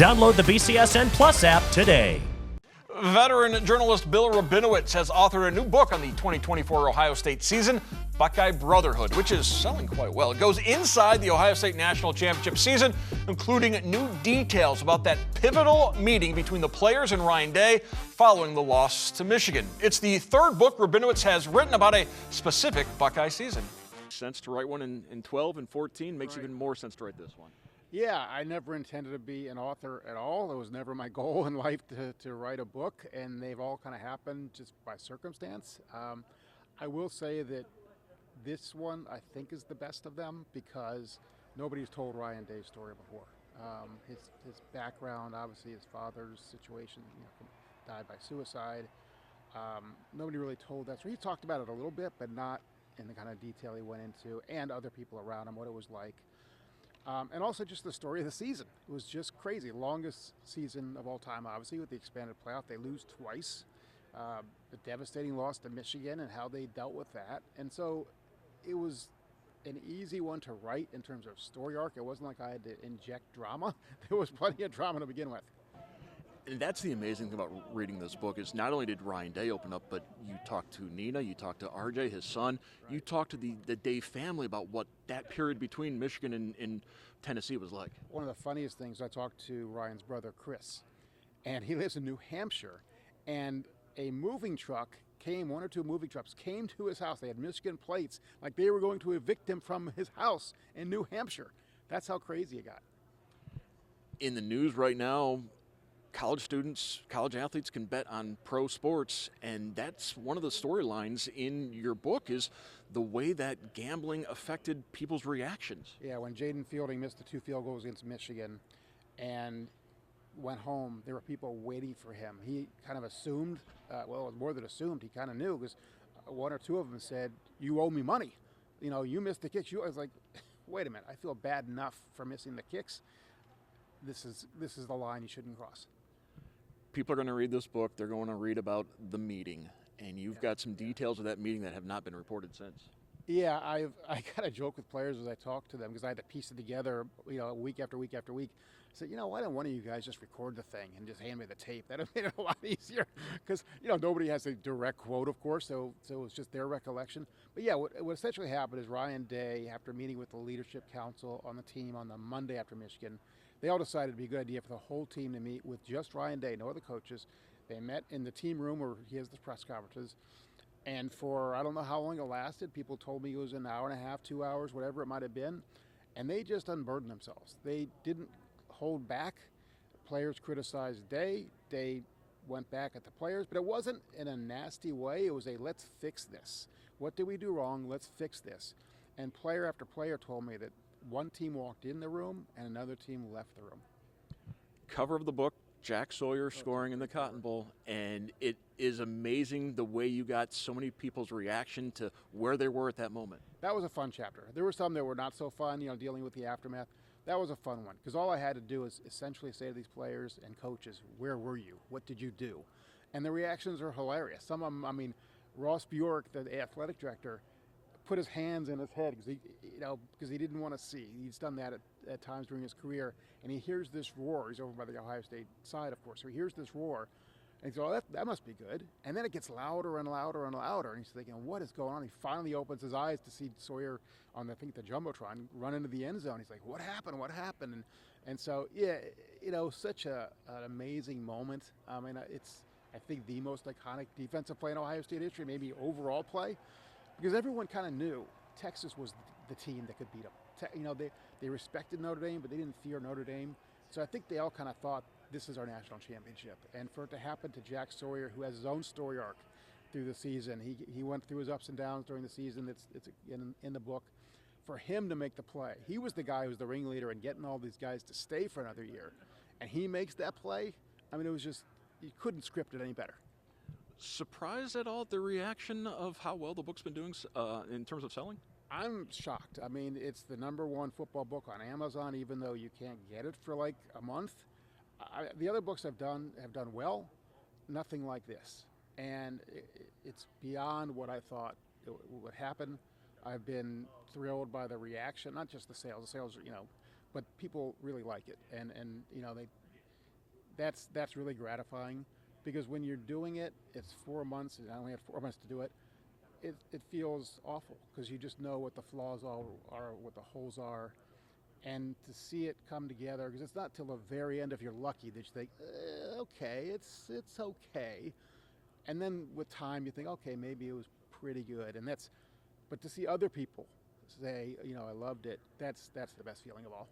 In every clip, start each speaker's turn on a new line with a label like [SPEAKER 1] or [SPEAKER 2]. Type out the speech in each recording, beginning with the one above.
[SPEAKER 1] Download the BCSN Plus app today.
[SPEAKER 2] Veteran journalist Bill Rabinowitz has authored a new book on the 2024 Ohio State season, Buckeye Brotherhood, which is selling quite well. It goes inside the Ohio State National Championship season, including new details about that pivotal meeting between the players and Ryan Day following the loss to Michigan. It's the third book Rabinowitz has written about a specific Buckeye season. Sense to write one in 12 and 14 makes even more sense to write this one.
[SPEAKER 3] Yeah, I never intended to be an author at all. It was never my goal in life to write a book, and they've all kind of happened just by circumstance. I will say that this one, I think, is the best of them because nobody's told Ryan Day's story before. His background, obviously his father's situation, died by suicide. Nobody really told that. So he talked about it a little bit, but not in the kind of detail he went into, and other people around him, what it was like. And also just the story of the season. It was just crazy. Longest season of all time, obviously, with the expanded playoff. They lose twice. The devastating loss to Michigan and how they dealt with that. And so it was an easy one to write in terms of story arc. It wasn't like I had to inject drama. There was plenty of drama to begin with.
[SPEAKER 2] And that's the amazing thing about reading this book is not only did Ryan Day open up, but you talked to Nina, you talked to RJ, his son, right. You talked to the Day family about what that period between Michigan and Tennessee was like.
[SPEAKER 3] One of the funniest things, I talked to Ryan's brother, Chris, and he lives in New Hampshire, and a moving truck came, one or two moving trucks came to his house. They had Michigan plates, like they were going to evict him from his house in New Hampshire. That's how crazy it got.
[SPEAKER 2] In the news right now, college students, college athletes can bet on pro sports, and that's one of the storylines in your book is the way that gambling affected people's reactions.
[SPEAKER 3] Yeah, when Jaden Fielding missed the 2 field goals against Michigan and went home, there were people waiting for him. He kind of assumed, well, it was more than assumed, he kind of knew because one or two of them said, "You owe me money. You missed the kicks." I was like, wait a minute, I feel bad enough for missing the kicks. This is the line you shouldn't cross.
[SPEAKER 2] People are going to read this book. They're going to read about the meeting, and you've got some details of that meeting that have not been reported since.
[SPEAKER 3] Yeah, I kind of joke with players as I talk to them because I had to piece it together, week after week after week. I said, why don't one of you guys just record the thing and just hand me the tape? That would have made it a lot easier because, nobody has a direct quote, of course, so it was just their recollection. But yeah, what essentially happened is Ryan Day, after meeting with the leadership council on the team on the Monday after Michigan, they all decided it'd be a good idea for the whole team to meet with just Ryan Day, no other coaches. They met in the team room where he has the press conferences. And for, I don't know how long it lasted, people told me it was an hour and a half, 2 hours, whatever it might have been. And they just unburdened themselves. They didn't hold back. Players criticized Day. Day went back at the players, but it wasn't in a nasty way. It was a let's fix this. What did we do wrong? Let's fix this. And player after player told me that one team walked in the room and another team left the room.
[SPEAKER 2] Cover of the book, Jack Sawyer scoring in the Cotton Bowl, and it is amazing the way you got so many people's reaction to where they were at that moment.
[SPEAKER 3] That was a fun chapter. There were some that were not so fun, dealing with the aftermath. That was a fun one because all I had to do is essentially say to these players and coaches, where were you? What did you do? And the reactions are hilarious. Some of them, Ross Bjork, the athletic director, put his hands in his head because he didn't want to see. He's done that at times during his career, and he hears this roar. He's over by the Ohio State side, of course, so he hears this roar, and he goes, "Oh, that must be good." And then it gets louder and louder and louder, and he's thinking, "What is going on?" He finally opens his eyes to see Sawyer on the Jumbotron run into the end zone. He's like, "What happened? What happened?" And so, yeah, such an amazing moment. It's, I think, the most iconic defensive play in Ohio State history, maybe overall play. Because everyone kind of knew Texas was the team that could beat them. They respected Notre Dame, but they didn't fear Notre Dame. So I think they all kind of thought this is our national championship. And for it to happen to Jack Sawyer, who has his own story arc through the season, he went through his ups and downs during the season. It's in the book. For him to make the play, he was the guy who was the ringleader in getting all these guys to stay for another year, and he makes that play. It was just, you couldn't script it any better.
[SPEAKER 2] Surprised at all at the reaction of how well the book's been doing in terms of selling?
[SPEAKER 3] I'm shocked. It's the #1 football book on Amazon, even though you can't get it for like a month. The other books I've done have done well, nothing like this. And it's beyond what I thought would happen. I've been thrilled by the reaction, not just the sales. The sales are, but people really like it. And that's really gratifying, because when you're doing it, it's 4 months, and I only had 4 months to do it. It feels awful because you just know what the flaws are, what the holes are, and to see it come together, because it's not till the very end, if you're lucky, that you think, okay, it's okay, and then with time you think, okay, maybe it was pretty good, but to see other people say, I loved it, that's the best feeling of all.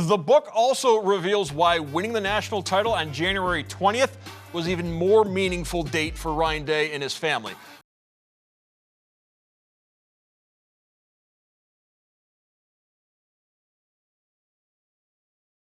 [SPEAKER 2] The book also reveals why winning the national title on January 20th was an even more meaningful date for Ryan Day and his family.